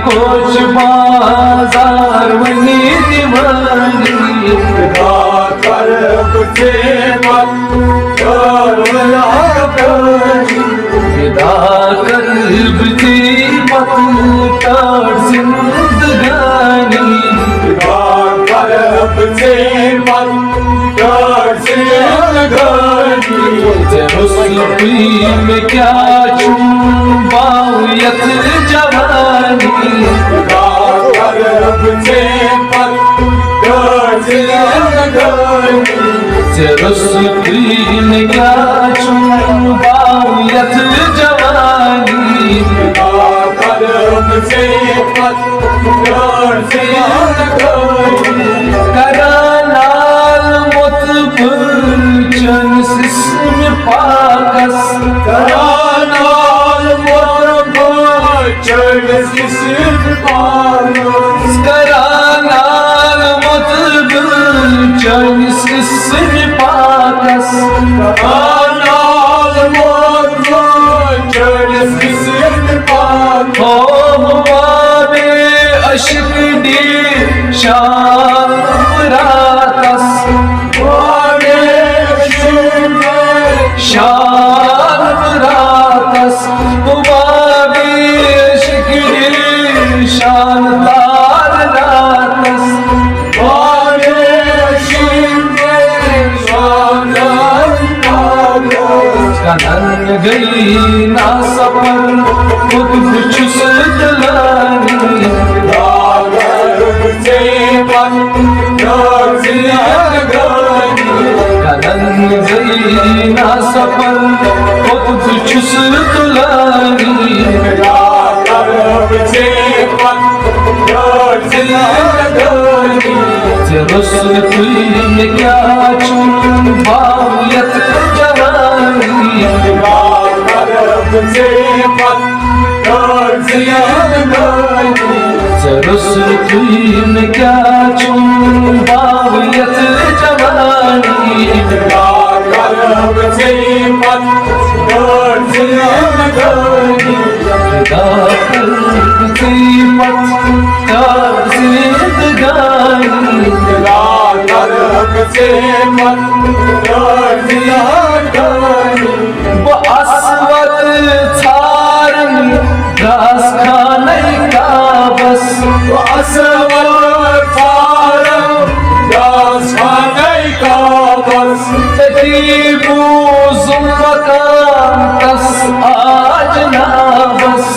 coach बाजार वनी दीवानी करब से मत करवला करी विदा कल्ब थी मत कर जिंदगानी करब से मत कर जिंदगानी रुस्वी में क्या चुम्बायत जवानी करब से मत कर जिंदगानी रुस्वी में क्या चुम्बायत जवानी करब से मत कर जिंदगानी करानाल मुतबर चन सिस्म पाकस करानाल मुतबर चन सिस्म पाकस करानाल मुतबर चन सिस्म पाकस करानाल मुतबर चन सिस्म पाकस हो बाबे अशक दी शान रातस शान रातस बाबे अशक दी शानदार रातस कनन गई ना सफर खुद कुछ सतलानी कनन गई ना सफर खुद कुछ सतलानी रुस्वी में क्या चुम्बायत जवानी रुस्वी में क्या चुम्बायत जवानी खुदा कल्ब की मत कर जिंदगानी वो अस्वत छारन रास खाने का बस तकीबू जुल्मकान कस आज ना बस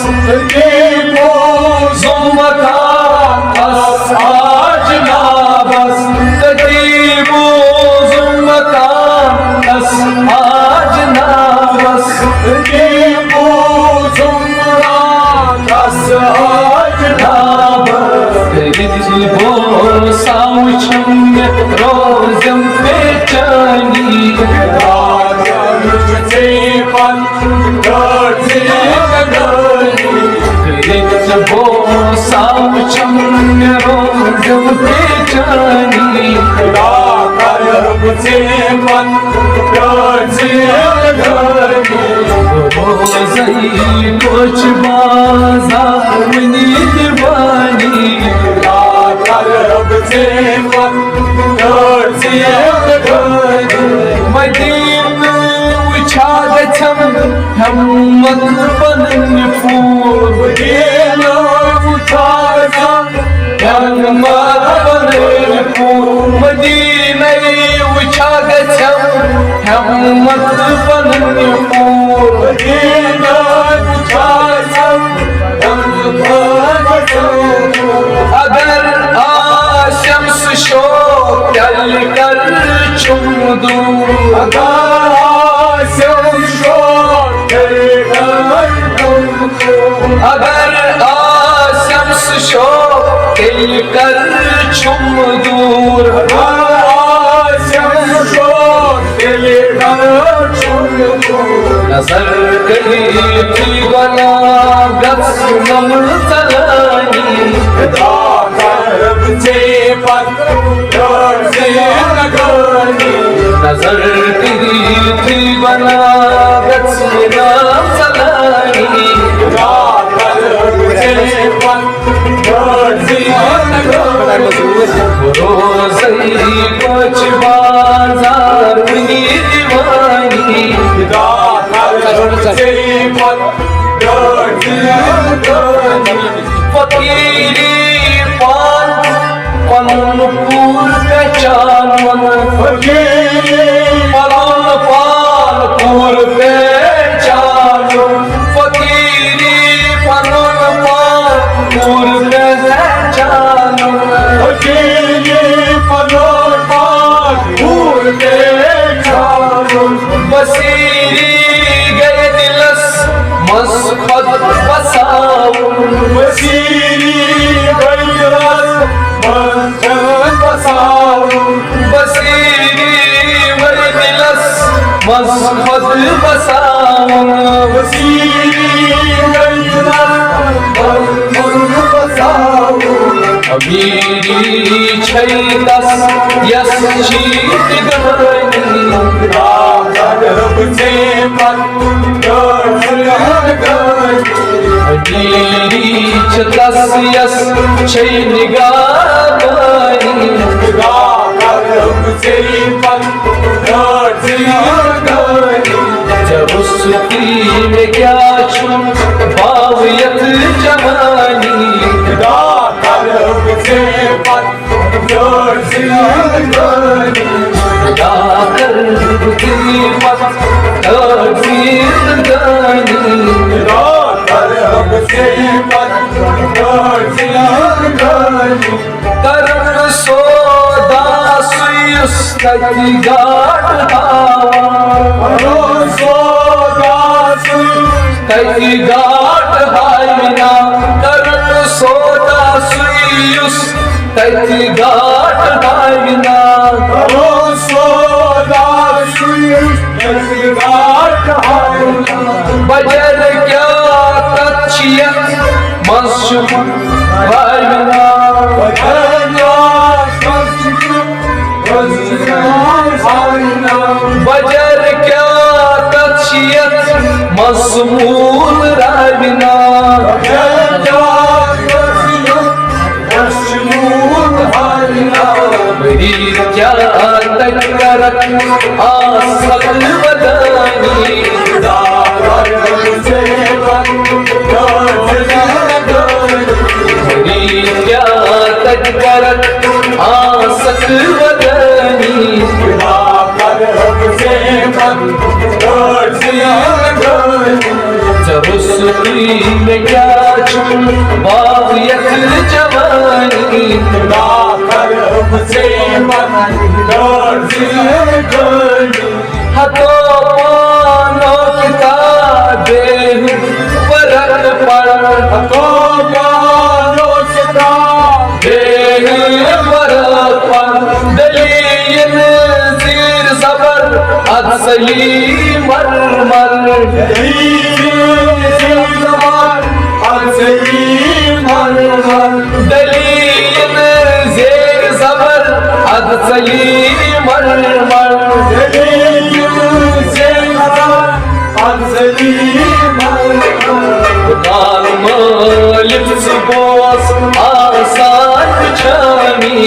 जुल्मकान कस आज ना बस तकीबू जुल्मकान कस आज ना बस वो साउचम रोजम बेचैनी वो साउचम रोजम बेचैनी रोज़ई कुछ बाजार वनी दीवानी मदीन उछा गछम हिम्मत बनन फूल हिम्मत बनन फूल मदीन उछा गछम हिम्मत बनन फूल अगर आशम्स शो चल कर चुम दूं अगर आशम्स शो चल कर चुम दूर नजर करी थी बना गस नमर चलानी नजर करी थी बना गस नाम चलानी फकीरी पान पनपुर पहचान पानपुर पहचान फकीरी पानपुर पहचान बसीरी गए दिलस मस्फत बसाऊ बसीरी वही दिलस मस्फत बसाऊ अमीरी छैदस यस चीत गहनी अमीरी छदस यस छै निगाहनी जब उसकी में क्या छुम बावियत जवानी कर कीमत कर्म सोदा सुयुस तकी गाट तकी गाट हायना कर्म सोदा सुयुस तकी गाट हायना बजर क्या तचियत मशूम भाईना बजर क्या तचियत मशमूल राविना मेरी क्या तकरत आसल बदानी मेरी क्या तकरत आसल बदानी जब उसकी में क्या छुम बावियत जवानी हतो पानो किताबे परत पर हतो पानो किताबे परत पर दलील जीर सबर असली मरमर दलील जीर सबर असली मरमर काल मालिक सुबोस आसान छानी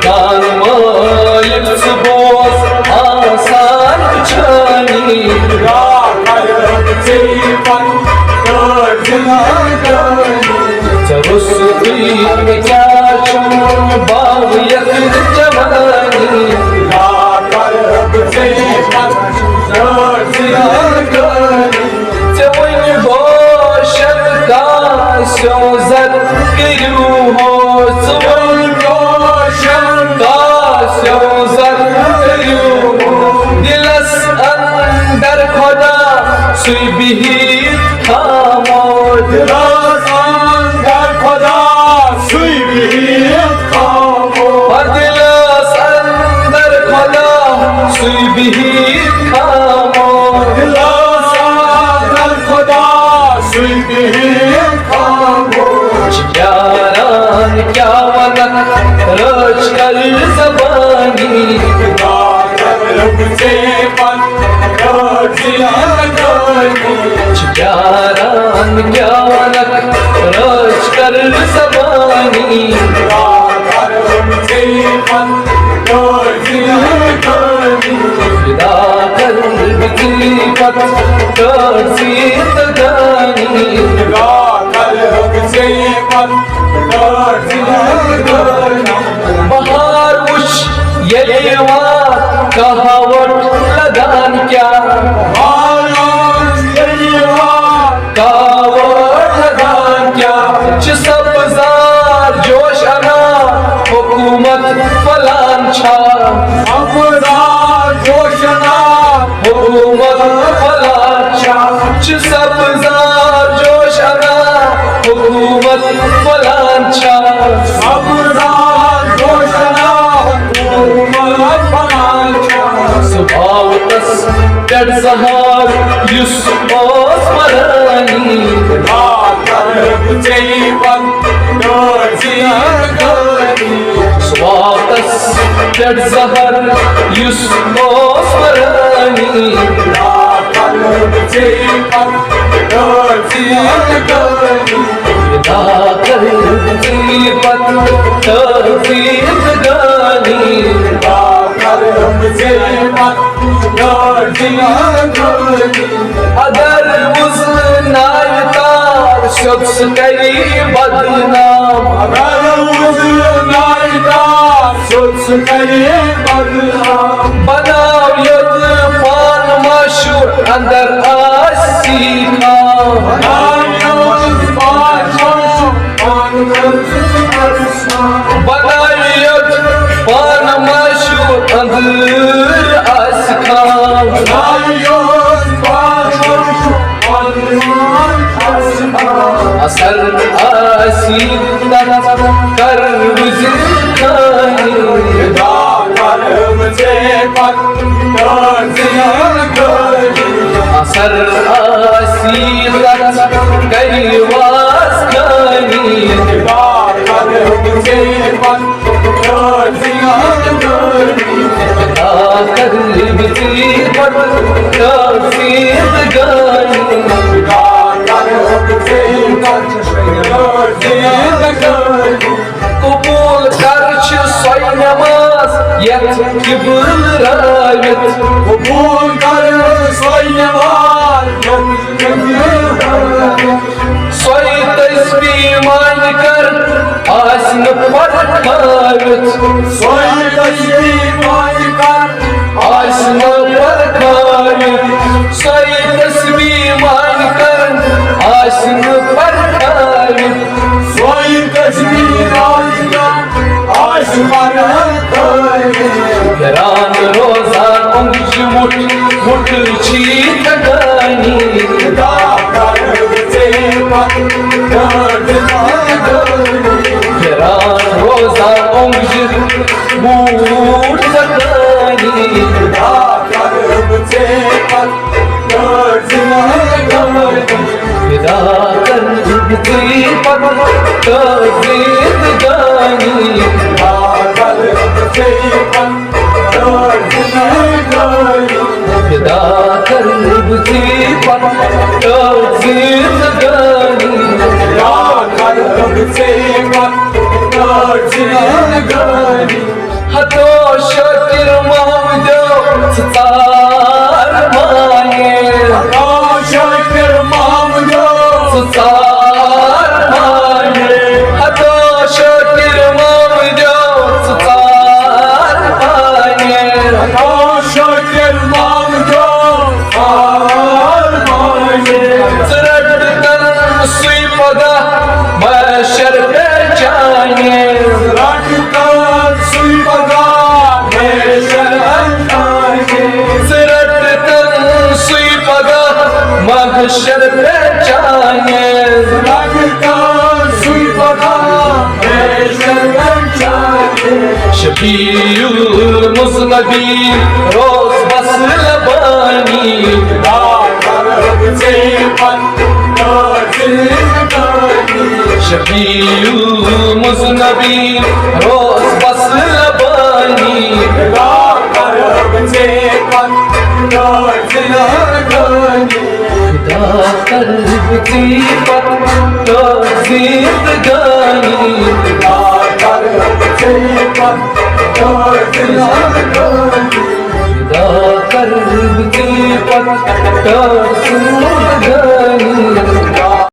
काल मालिक सुबोस आसान छानी जब उसकी में क्या छुम बावियत जवानी जवन गोशन का शोजत करू हो जवन गोशन का शोजत करू दिलस अंदर खुदा सुई बिहित खामोश दिलस अंदर खुदा सुई बिहित खामोश दिलस अंदर खुदा सुई बिहित खामोश दिलस अंदर खुदा सुई बिहित खामोश यारान क्या वलक रोज कल ज़बानी यारान क्या वलक रोज कल ज़बानी Lord, पत जिंदगानी बहार उश ये कहावत लगान क्या कहावत लगान क्या सब्जार जोश अना हुकूमत फलान छा हुकूमत फलान छा सब्जार जोश अना हुकूमत फलान छा सुभावतस कर सहार युस ओस्मरानी सुभावतस कर सहार युस ओस्मरानी विदा कर जीपत जिंदगानी अगर उस नायतार शख्स करी बदनाम बनाओ यद पान मशहूर अंदर आसी बनायत पान मशहूर अंदर आसखा असर आसी कर असर आसी कई वास खानी कबूल कर सोई नमाज यथ किबुल रायत कबूल कर सोई नमाज सोई तस्बीह मान कर आसन पर खायत सोई तस्बीह मान कर आसन पर खायत सोई तस्बीह मान कर आसन पर खायत सोई तस्बीह मान कर आसन पर खायत गरान रोजा उंज मुठ मुठ छी थकानी गरान रोजा उंज मुठ थकानी विदा कर जीपत जिंदगानी विदा कर जीपत जिंदगानी हतो शकिर महमूदो सुतार माये शकिर महमूदो सुतार माये हतो शकिर महमूदो सुतार माये शकिर महमूदो सरट कर सुई पदा बशर पे जाने महशर पे जाने शफीउल मुज़नबीन रोज़ बस लबानी शफीउल मुज़नबीन रोज़ बस लबानी खुदा कर जीपत जिंदगानी खुदा कर जीपत का सूरज